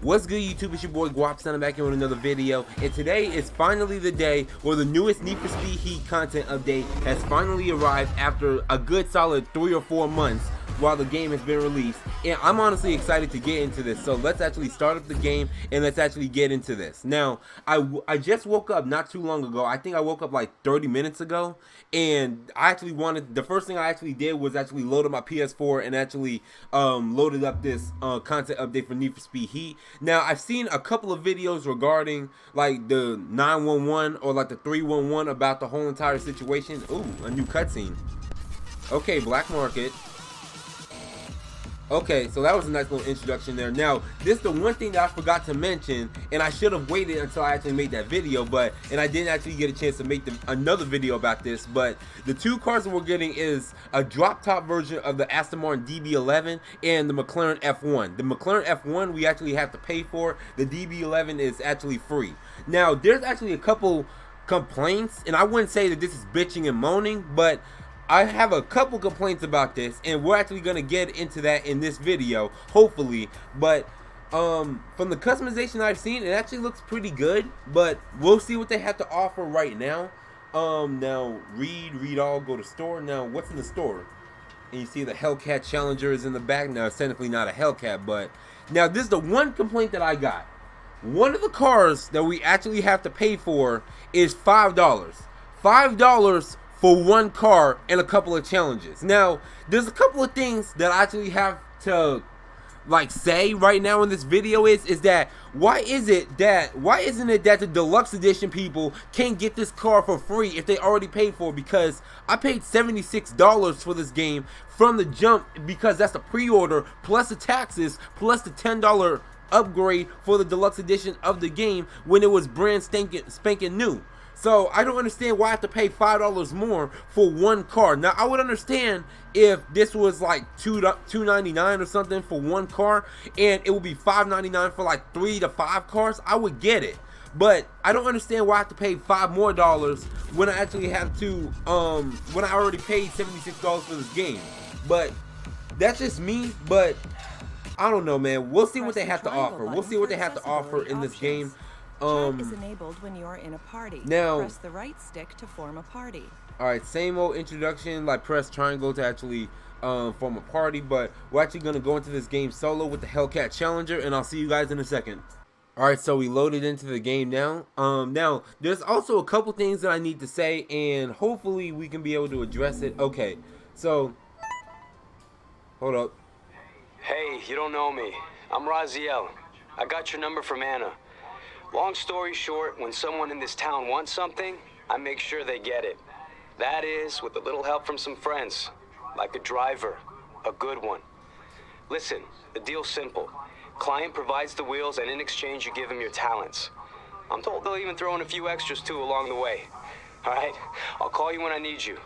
What's good, YouTube? It's your boy GwoppyTrai back here with another video, and today is finally the day where the newest Need for Speed Heat content update has finally arrived after a good solid 3 or 4 months while the game has been released. And I'm honestly excited to get into this, so let's actually start up the game and let's actually get into this. Now, I just woke up not too long ago. I think I woke up like 30 minutes ago, and I actually the first thing I actually did was actually load up my PS4 and actually loaded up this content update for Need for Speed Heat. Now, I've seen a couple of videos regarding like the 911 or like the 311 about the whole entire situation. Ooh, a new cutscene. Okay, black market. Okay, so that was a nice little introduction there. Now, this is the one thing that I forgot to mention, and I should have waited until I actually made that video, and I didn't actually get a chance to make another video about this, but the two cars that we're getting is a drop-top version of the Aston Martin DB11 and the McLaren F1. The McLaren F1 we actually have to pay for. The DB11 is actually free. Now, there's actually a couple complaints, and I wouldn't say that this is bitching and moaning, but I have a couple complaints about this, and we're actually going to get into that in this video, hopefully. But from the customization I've seen, it actually looks pretty good, but we'll see what they have to offer right now. Now, read all, go to store. Now, what's in the store? And you see the Hellcat Challenger is in the back. Now, it's technically not a Hellcat, but now this is the one complaint that I got. One of the cars that we actually have to pay for is $5. $5 for one car and a couple of challenges. Now, there's a couple of things that I actually have to like say right now in this video is that why isn't it that the deluxe edition people can't get this car for free if they already paid for it? Because I paid $76 for this game from the jump, because that's the pre-order plus the taxes plus the $10 upgrade for the deluxe edition of the game when it was brand spanking new. So I don't understand why I have to pay $5 more for one car. Now, I would understand if this was like $2.99 or something for one car, and it would be $5.99 for like 3 to 5 cars. I would get it, but I don't understand why I have to pay $5 more when I actually have to when I already paid $76 for this game. But that's just me. But I don't know, man. We'll see what they have to offer. We'll see what they have to offer in this game. Is enabled when you're in a party. Now, press the right stick to form a party. Alright, same old introduction, like press triangle to actually form a party, but we're actually going to go into this game solo with the Hellcat Challenger, and I'll see you guys in a second. Alright, so we loaded into the game now. Now, there's also a couple things that I need to say, and hopefully we can be able to address it. Okay, so, hold up. Hey, you don't know me. I'm Raziel. I got your number from Anna. Long story short, when someone in this town wants something, I make sure they get it. That is, with a little help from some friends, like a driver, a good one. Listen, the deal's simple. Client provides the wheels, and in exchange you give him your talents. I'm told they'll even throw in a few extras too along the way. Alright, I'll call you when I need you.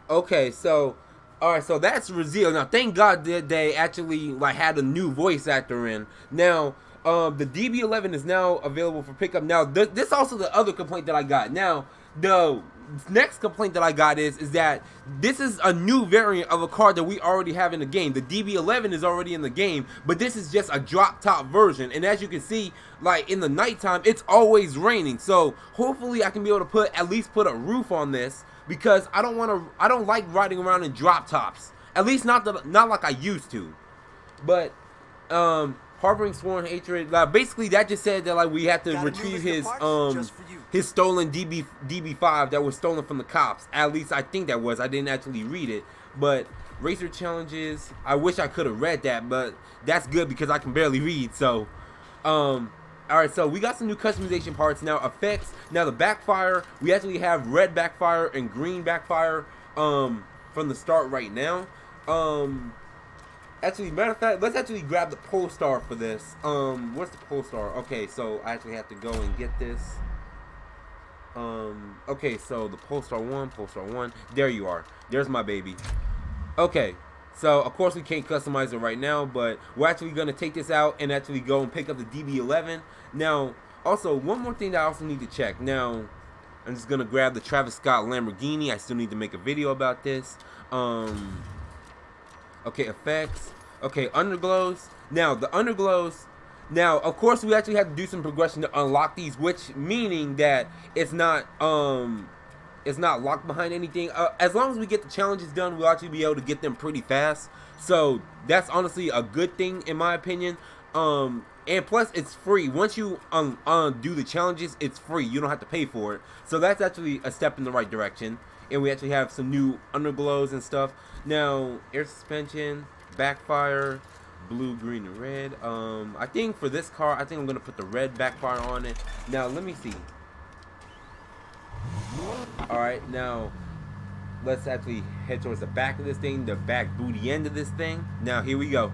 Okay, so alright, so that's Raziel. Now, thank God that they actually like had a new voice actor in. Now, the DB11 is now available for pickup. Now, this is also the other complaint that I got. Now, the next complaint that I got is that this is a new variant of a car that we already have in the game. The DB11 is already in the game, but this is just a drop-top version. And as you can see, like in the nighttime, it's always raining. So hopefully I can be able to at least put a roof on this, because I don't like riding around in drop-tops. At least not like I used to. But harboring sworn hatred. Basically, that just said that like we have to retrieve his stolen DB5 that was stolen from the cops. At least I think that was. I didn't actually read it. But racer challenges. I wish I could have read that, but that's good because I can barely read. So, all right. So we got some new customization parts now. Effects. Now the backfire. We actually have red backfire and green backfire from the start right now. Actually, matter of fact, let's actually grab the Polestar for this. Where's the Polestar? Okay, so I actually have to go and get this. Okay, so the Polestar 1. There you are. There's my baby. Okay, so of course we can't customize it right now, but we're actually going to take this out and actually go and pick up the DB11. Now, also, one more thing that I also need to check. Now, I'm just going to grab the Travis Scott Lamborghini. I still need to make a video about this. Okay, effects. Okay, underglows. Now, the underglows, Now, of course, we actually have to do some progression to unlock these, which meaning that it's not locked behind anything. As long as we get the challenges done, we'll actually be able to get them pretty fast. So that's honestly a good thing in my opinion. And plus, it's free. Once you do the challenges, it's free. You don't have to pay for it. So that's actually a step in the right direction. And we actually have some new underglows and stuff. Now, air suspension, backfire, blue, green, and red. I think for this car, I think I'm going to put the red backfire on it. Now, let me see. Alright, now, let's actually head towards the back of this thing, the back booty end of this thing. Now, here we go.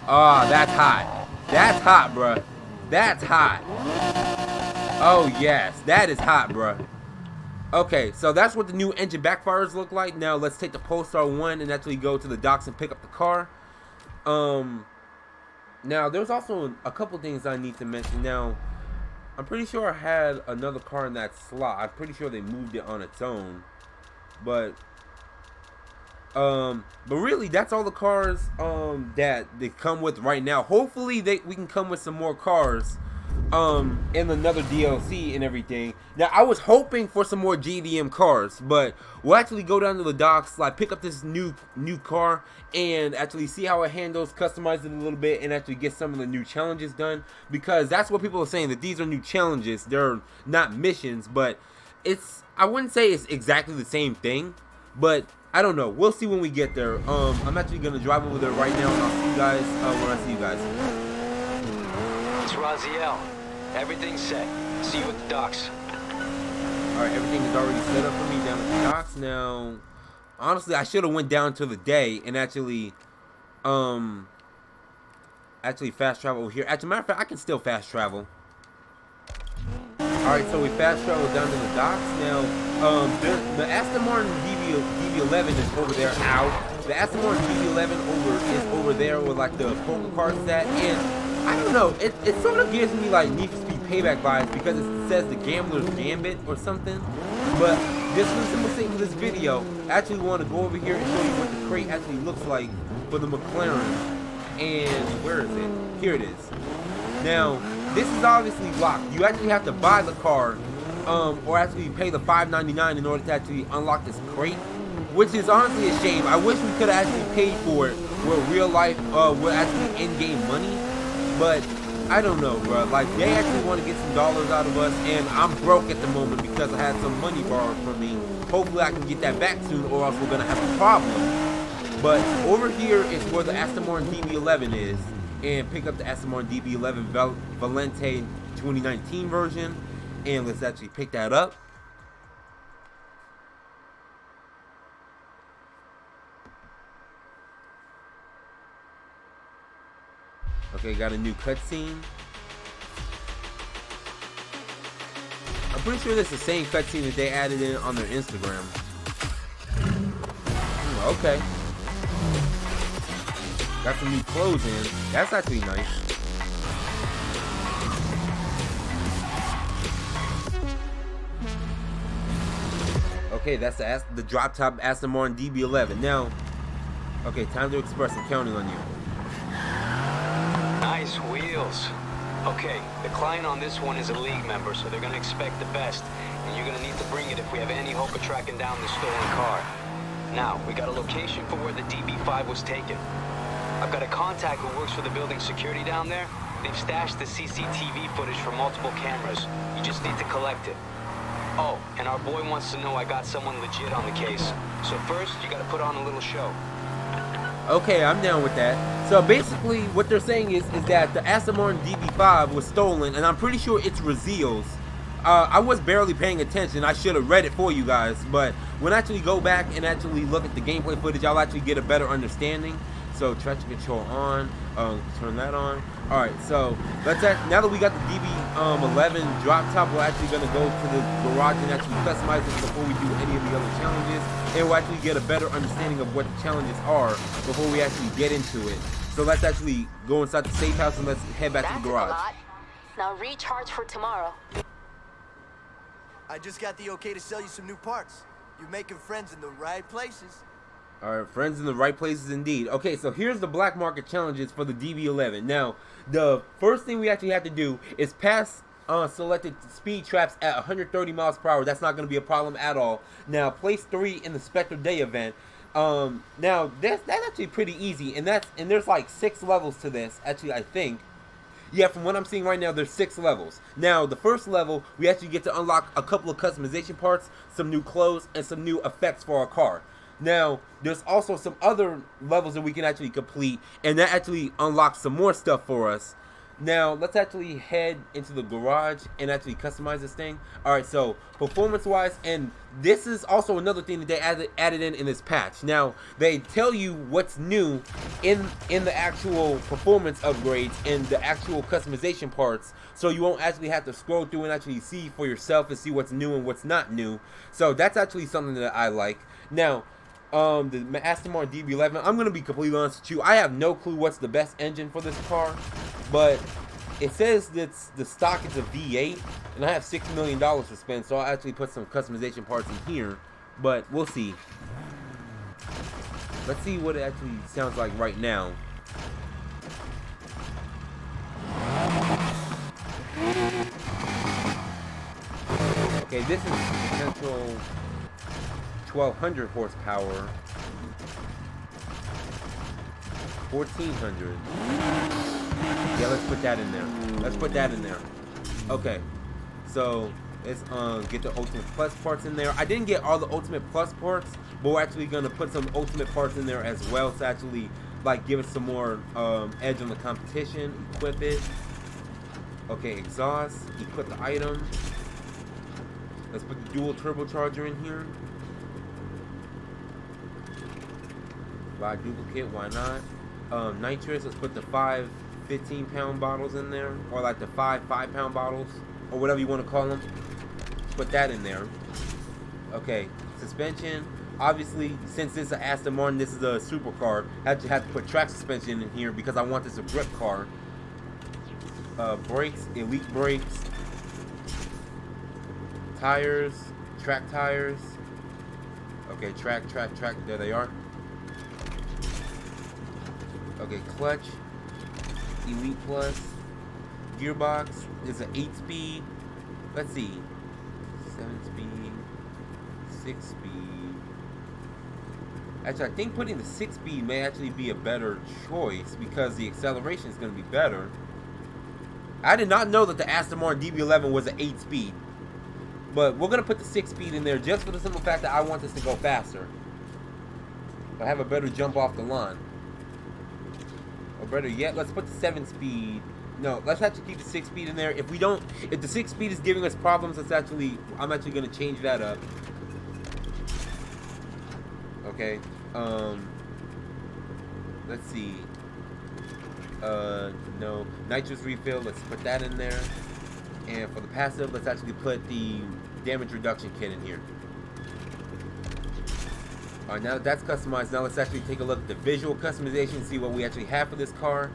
Oh, that's hot. That's hot, bruh. That's hot. Oh, yes. That is hot, bruh. Okay, so that's what the new engine backfires look like. Now, let's take the Polestar 1 and actually go to the docks and pick up the car. Now, there's also a couple things I need to mention. Now, I'm pretty sure I had another car in that slot. I'm pretty sure they moved it on its own. But really, that's all the cars that they come with right now. Hopefully we can come with some more cars in another DLC and everything. Now, I was hoping for some more GDM cars, but we'll actually go down to the docks, like pick up this new car and actually see how it handles, customize it a little bit, and actually get some of the new challenges done, because that's what people are saying, that these are new challenges. They're not missions, but I wouldn't say it's exactly the same thing, but I don't know. We'll see when we get there. I'm actually gonna drive over there right now, and I'll see you guys when I see you guys. It's Raziel. Everything's set. See you at the docks. Alright, everything is already set up for me down at the docks. Now, honestly, I should have went down to the day and actually fast travel over here. As a matter of fact, I can still fast travel. Alright, so we fast travel down to the docks. Now, the Aston Martin DB11 is over there. Ow. The Aston Martin DB11 is over there where like the poker cards is at. And I don't know, it sort of gives me like Need for Speed Payback vibes because it says the Gambler's Gambit or something. But just for the simple sake of this video, I actually want to go over here and show you what the crate actually looks like for the McLaren. And where is it? Here it is. Now, this is obviously locked. You actually have to buy the car, or actually pay the $5.99 in order to actually unlock this crate, which is honestly a shame. I wish we could have actually paid for it with real life, with actually in-game money. But I don't know, bro. Like, they actually want to get some dollars out of us, and I'm broke at the moment because I had some money borrowed from me. Hopefully I can get that back soon, or else we're gonna have a problem. But over here is where the Aston Martin DB11 is, and pick up the Aston Martin DB11 Valente 2019 version, and let's actually pick that up. Okay, got a new cutscene. I'm pretty sure this is the same cutscene that they added in on their Instagram. Okay. Got some new clothes in. That's actually nice. Okay, that's the drop top Aston Martin DB11. Now, okay, time to express. I'm counting on you. Nice wheels. Okay, the client on this one is a league member, so they're gonna expect the best, and you're gonna need to bring it if we have any hope of tracking down the stolen car. Now, we got a location for where the DB5 was taken. I've got a contact who works for the building security down there. They've stashed the CCTV footage from multiple cameras. You just need to collect it. Oh, and our boy wants to know I got someone legit on the case. So first, you gotta put on a little show. Okay, I'm down with that. So basically, what they're saying is that the Aston Martin DB5 was stolen, and I'm pretty sure it's Raziel's. I was barely paying attention. I should have read it for you guys, but when I actually go back and actually look at the gameplay footage, I'll actually get a better understanding. So traction control on, turn that on. All right, so now that we got the DB11 drop top, we're actually gonna go to the garage and actually customize it before we do any of the other challenges, and we'll actually get a better understanding of what the challenges are before we actually get into it. So let's actually go inside the safe house and let's head back to the garage. Now recharge for tomorrow. I just got the okay to sell you some new parts. You're making friends in the right places. Alright, friends in the right places indeed. Okay, so here's the black market challenges for the DB11. Now, the first thing we actually have to do is pass selected speed traps at 130 miles per hour. That's not going to be a problem at all. Now, place 3 in the Spectre Day event. Now, that's actually pretty easy, and there's like 6 levels to this, actually, I think. Yeah, from what I'm seeing right now, there's 6 levels. Now, the first level, we actually get to unlock a couple of customization parts, some new clothes, and some new effects for our car. Now, there's also some other levels that we can actually complete, and that actually unlocks some more stuff for us. Now, let's actually head into the garage and actually customize this thing. Alright, so, performance-wise, and this is also another thing that they added in this patch. Now, they tell you what's new in the actual performance upgrades and the actual customization parts, so you won't actually have to scroll through and actually see for yourself and see what's new and what's not new. So, that's actually something that I like. Now, the Aston DB11, I'm going to be completely honest with you, I have no clue what's the best engine for this car, but it says that the stock is a V8, and I have $6 million to spend, so I'll actually put some customization parts in here, but we'll see. Let's see what it actually sounds like right now. Okay, this is potential 1200 horsepower, 1400. Yeah, let's put that in there. Let's put that in there. Okay, so let's get the Ultimate Plus parts in there. I didn't get all the Ultimate Plus parts, but we're actually gonna put some Ultimate parts in there as well to actually like give it some more edge on the competition. Equip it. Okay, exhaust. Equip the item. Let's put the dual turbocharger in here. Buy duplicate, why not? Nitrous, let's put the 5 15-pound bottles in there, or like the 5 5-pound bottles, or whatever you want to call them. Put that in there. Okay, suspension. Obviously, since this is an Aston Martin, this is a supercar, I have to put track suspension in here because I want this a grip car. Brakes, elite brakes. Tires, track tires. Okay, track, there they are. Okay, clutch, elite plus, gearbox is an 8-speed. Let's see, 7-speed, 6-speed. Actually, I think putting the 6-speed may actually be a better choice because the acceleration is going to be better. I did not know that the Aston Martin DB11 was an 8-speed, but we're going to put the 6-speed in there just for the simple fact that I want this to go faster. I have a better jump off the line. Or better yet, let's put the 7-speed. No, let's actually keep the 6-speed in there. If the 6-speed is giving us problems, I'm actually going to change that up. Okay. Let's see. No, nitrous refill. Let's put that in there. And for the passive, let's actually put the damage reduction kit in here. Alright, now that that's customized, now let's actually take a look at the visual customization, see what we actually have for this car.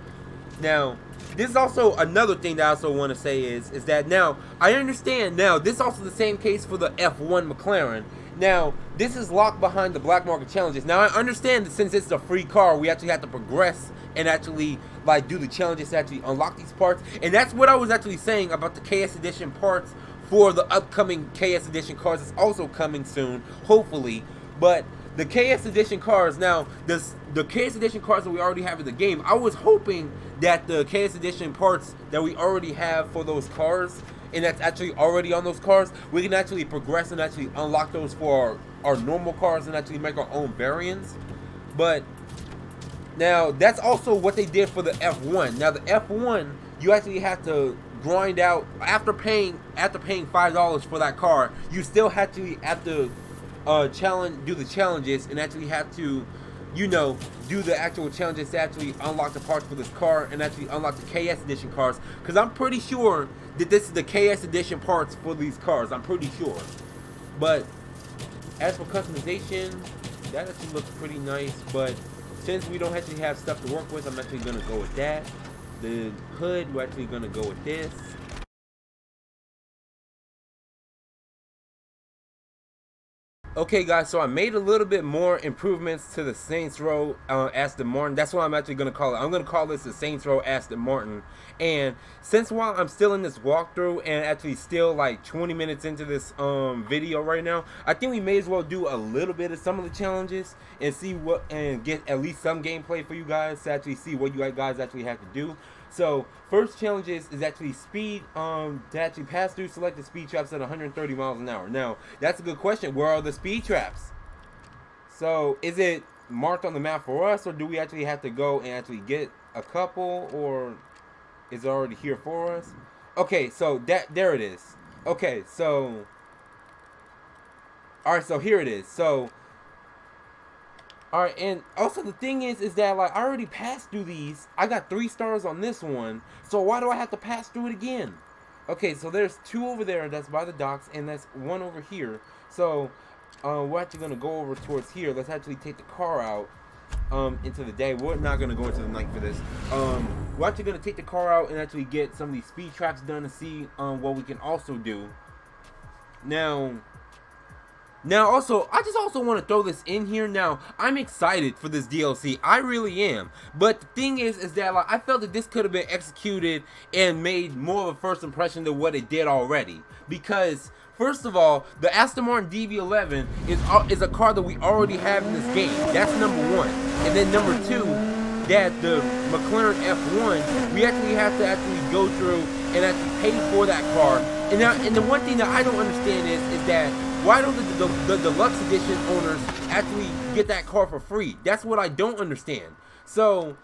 Now, this is also another thing that I also want to say is that now, I understand now, this is also the same case for the F1 McLaren. Now, this is locked behind the black market challenges. Now, I understand that since it's a free car, we actually have to progress and actually, like, do the challenges to actually unlock these parts. And that's what I was actually saying about the KS Edition parts for the upcoming KS Edition cars. It's also coming soon, hopefully. But the KS Edition cars, now, the KS Edition cars that we already have in the game, I was hoping that the KS Edition parts that we already have for those cars, and that's actually already on those cars, we can actually progress and actually unlock those for our normal cars and actually make our own variants. But now, that's also what they did for the F1. Now, the F1, you actually have to grind out, after paying $5 for that car, you still have to do the challenges and actually have to, you know, do the actual challenges to actually unlock the parts for this car and actually unlock the KS Edition cars, because I'm pretty sure that this is the KS Edition parts for these cars. I'm pretty sure. But as for customization, that actually looks pretty nice, but since we don't actually have stuff to work with, I'm actually going to go with that. The hood, we're actually going to go with this. Okay, guys, so I made a little bit more improvements to the Saints Row Aston Martin. That's what I'm actually going to call it. I'm going to call this the Saints Row Aston Martin. And since while I'm still in this walkthrough and actually still like 20 minutes into this video right now, I think we may as well do a little bit of some of the challenges and see what, and get at least some gameplay for you guys to actually see what you guys actually have to do. So first challenge is actually speed, to actually pass through selected speed traps at 130 miles an hour. Now, that's a good question. Where are the speed traps? So is it marked on the map for us, or do we actually have to go and actually get a couple, or is it already here for us? Okay, so there it is. Okay, so all right, so here it is. So all right, and also the thing is that like I already passed through these. I got 3 stars on this one, so why do I have to pass through it again? Okay, so there's 2 over there that's by the docks, and that's 1 over here. So we're actually gonna go over towards here. Let's actually take the car out into the day. We're not gonna go into the night for this. We're actually gonna take the car out and actually get some of these speed traps done to see what we can also do. Now, also, I just also want to throw this in here. Now, I'm excited for this DLC. I really am. But the thing is that like I felt that this could have been executed and made more of a first impression than what it did already. Because, first of all, the Aston Martin DB11 is a car that we already have in this game. That's number 1. And then number 2, that the McLaren F1, we actually have to actually go through and actually pay for that car. And the one thing that I don't understand is that why don't the deluxe edition owners actually get that car for free? That's what I don't understand. So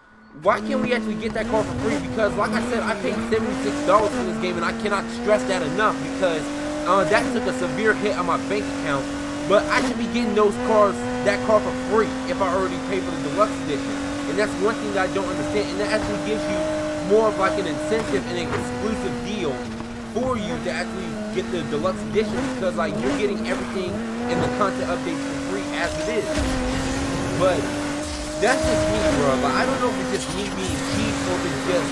why can't we actually get that car for free? Because like I said, I paid $76 for this game, and I cannot stress that enough, because that took a severe hit on my bank account. But I should be getting that car for free if I already paid for the deluxe edition. And that's one thing that I don't understand. And that actually gives you more of like an incentive and an exclusive deal for you to actually get the deluxe edition, because like you're getting everything in the content updates for free as it is. But that's just me, bro. Like, I don't know if it's just me being cheap or if it's just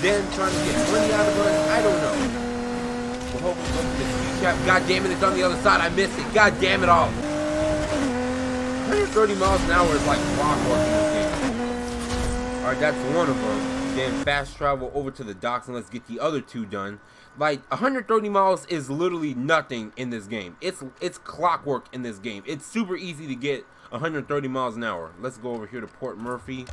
them trying to get money out of us. I don't know. But hopefully go to the speed trap. God damn it, it's on the other side. I missed it. God damn it all. 130 miles an hour is like clockwork in this game. Alright, that's one of them. Then fast travel over to the docks and let's get the other 2 done. Like 130 miles is literally nothing in this game. It's clockwork in this game. It's super easy to get 130 miles an hour. Let's go over here to Port Murphy.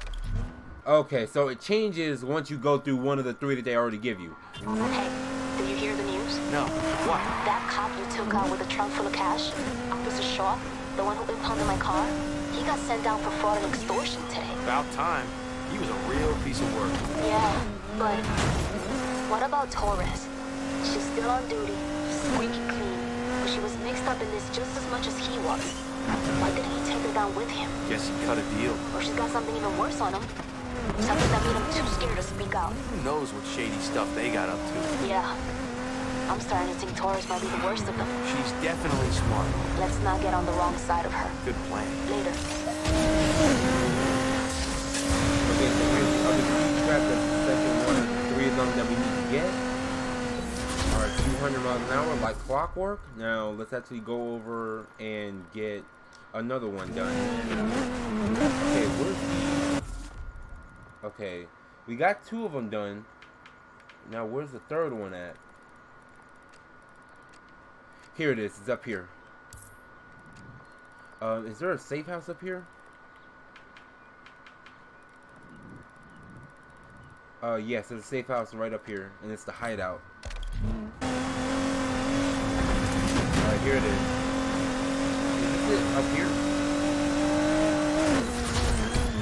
Okay, so it changes once you go through one of the 3 that they already give you. Hey, did you hear the news? No. What? That cop you took out with a trunk full of cash, Officer Shaw, the one who impounded my car, he got sent down for fraud and extortion today. About time. He was a real piece of work. Yeah, but what about Torres? She's still on duty, squeaky clean, but she was mixed up in this just as much as he was. Why didn't he take her down with him? Guess he cut a deal. Or she's got something even worse on him. Something that made him too scared to speak out. Who knows what shady stuff they got up to? Yeah. I'm starting to think Torres might be the worst of them. She's definitely smart. Let's not get on the wrong side of her. Good plan. Later. Okay, so here's the other speed trap. That's the second one of the 3 of them that we need to get. Alright, 200 miles an hour like clockwork. Now let's actually go over and get another one done. Okay, where's the... Okay, we got 2 of them done. Now where's the 3rd one at? Here it is. It's up here. Is there a safe house up here? Yes, there's a safe house right up here, and it's the hideout. Alright, here it is. Is this it up here?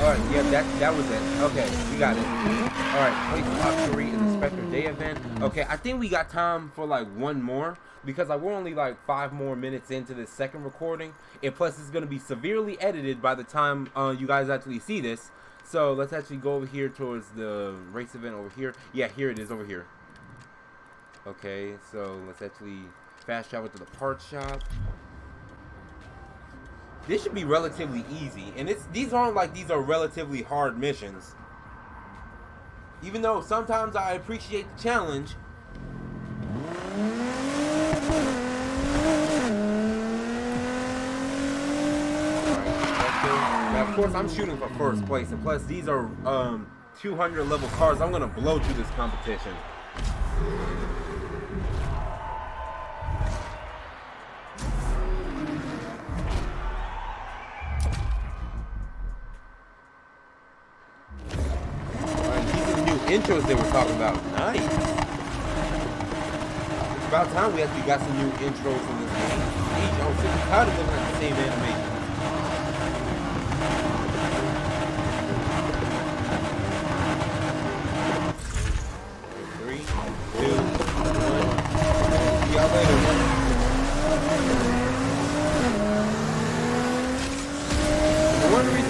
Alright, yeah, that was it. Okay, we got it. Alright, place top 3 in the Spectre Day event. Okay, I think we got time for like 1 more, because like we're only like 5 more minutes into this second recording, and plus it's gonna be severely edited by the time you guys actually see this. So let's actually go over here towards the race event over here. Yeah, here it is over here. Okay, so let's actually fast travel to the parts shop. This should be relatively easy, and these aren't like these are relatively hard missions. Even though sometimes I appreciate the challenge. of course, I'm shooting for first place, and plus these are 200 level cars. I'm gonna blow through this competition. Alright, these are the new intros they were talking about. Nice. It's about time we actually got some new intros in this game. I'm sick and tired of them like the same animation.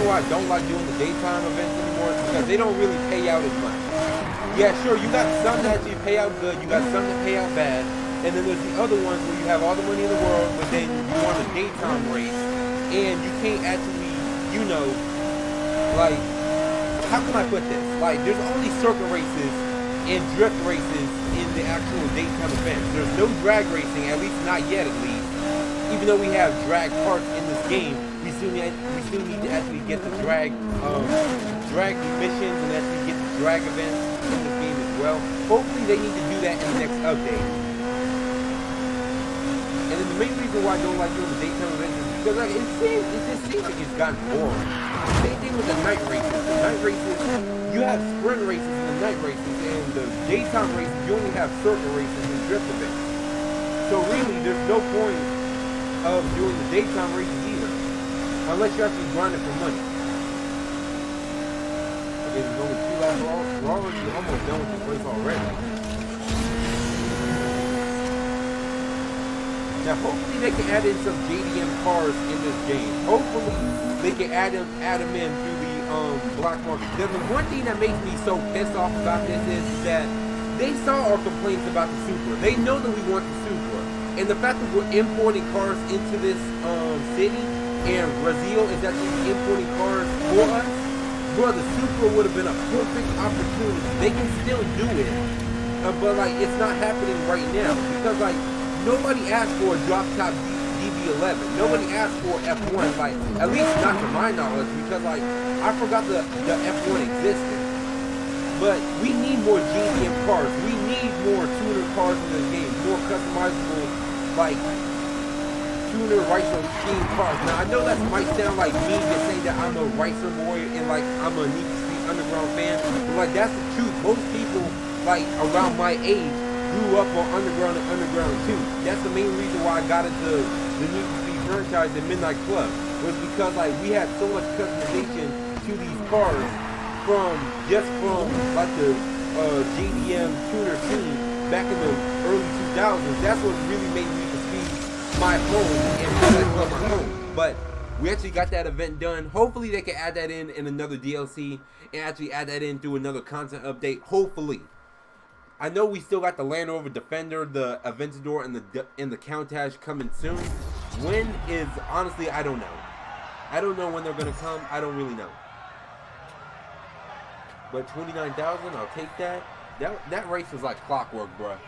I don't like doing the daytime events anymore because they don't really pay out as much. Yeah, sure, you got some that actually pay out good, you got some that pay out bad, and then there's the other ones where you have all the money in the world, but then you want a daytime race, and you can't actually, you know, like, how can I put this? Like, there's only circuit races and drift races in the actual daytime events. There's no drag racing, at least not yet at least, even though we have drag parts in this game. We still need to actually get the drag missions and actually get the drag events in this game as well. Hopefully they need to do that in the next update. And then the main reason why I don't like doing the daytime events is because like, it just seems like it's gotten boring. Same thing with the night races. The night races, you have sprint races and the night races, and the daytime races, you only have circuit races and drift events. So really, there's no point of doing the daytime races either. Unless you're actually grinding for money. Okay, there's only 2 laps. We're already almost done with this race already. Now, hopefully they can add in some JDM cars in this game. Hopefully they can add them in through the black market. There's one thing that makes me so pissed off about this is that they saw our complaints about the Supra. They know that we want the Supra. And the fact that we're importing cars into this city, and Brazil is actually importing cars for us, bro, the Supra would have been a perfect opportunity. They can still do it, but like it's not happening right now because like nobody asked for a drop top DB11. Nobody asked for F1, like at least not to my knowledge, because like I forgot the F1 existed. But we need more JDM cars. We need more tuner cars in this game, more customizable like tuner racer scheme cars. Now I know that might sound like me to say that I'm a racer boy and like I'm a Need for Speed Underground fan, but like that's the truth. Most people like around my age grew up on Underground and Underground 2. That's the main reason why I got into the Need for Speed franchise and Midnight Club, was because like we had so much customization to these cars from like the JDM tuner scene back in the early 2000s. That's what really made Need for Speed my home and Midnight Club my home. But we actually got that event done. Hopefully they can add that in another DLC and actually add that in through another content update. Hopefully. I know we still got the Land Rover Defender, the Aventador, and the Countach coming soon. When is, honestly, I don't know. I don't know when they're gonna come. I don't really know. But 29,000, I'll take that. That race was like clockwork, bruh.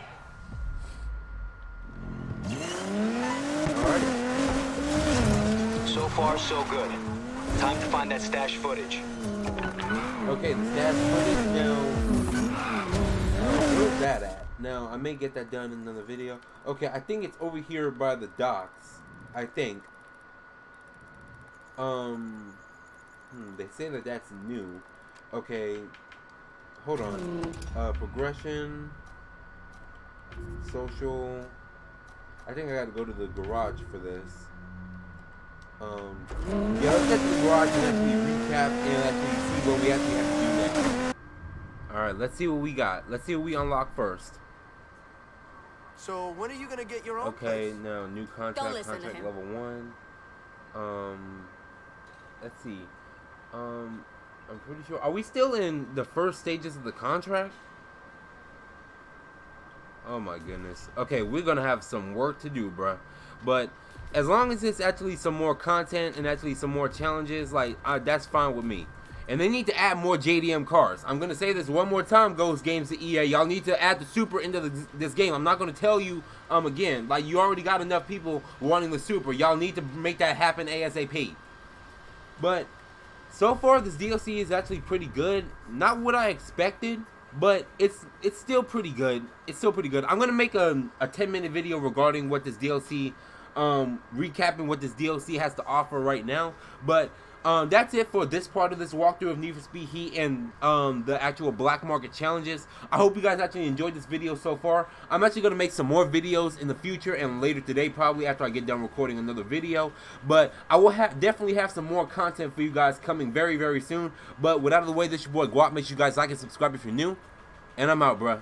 Alright. So far, so good. Time to find that stash footage. Okay, the stash footage now. Where's that at? Now, I may get that done in another video. Okay, I think it's over here by the docks. I think. They say that that's new. Okay, hold on. Progression, social. I think I gotta go to the garage for this. Yeah, let's get to the garage and actually recap and actually see what we actually have to do next. Alright, let's see what we got. Let's see what we unlock first. So when are you gonna get your own Okay, place? now new contract level 1. Let's see. I'm pretty sure. Are we still in the first stages of the contract? Oh my goodness. Okay, we're gonna have some work to do, bruh. But as long as it's actually some more content and actually some more challenges, like that's fine with me. And they need to add more JDM cars. I'm gonna say this one more time, Ghost Games to EA. Y'all need to add the Supra into this game. I'm not gonna tell you again. Like, you already got enough people wanting the Supra. Y'all need to make that happen ASAP. But so far this DLC is actually pretty good. Not what I expected, but it's still pretty good. It's still pretty good. I'm gonna make a 10-minute video regarding what this DLC, recapping what this DLC has to offer right now. But that's it for this part of this walkthrough of Need for Speed Heat and the actual black market challenges. I hope you guys actually enjoyed this video so far. I'm actually going to make some more videos in the future and later today, probably after I get done recording another video. But I will definitely have some more content for you guys coming very, very soon. But with out of the way, this is your boy Gwop. Make sure you guys like and subscribe if you're new. And I'm out, bruh.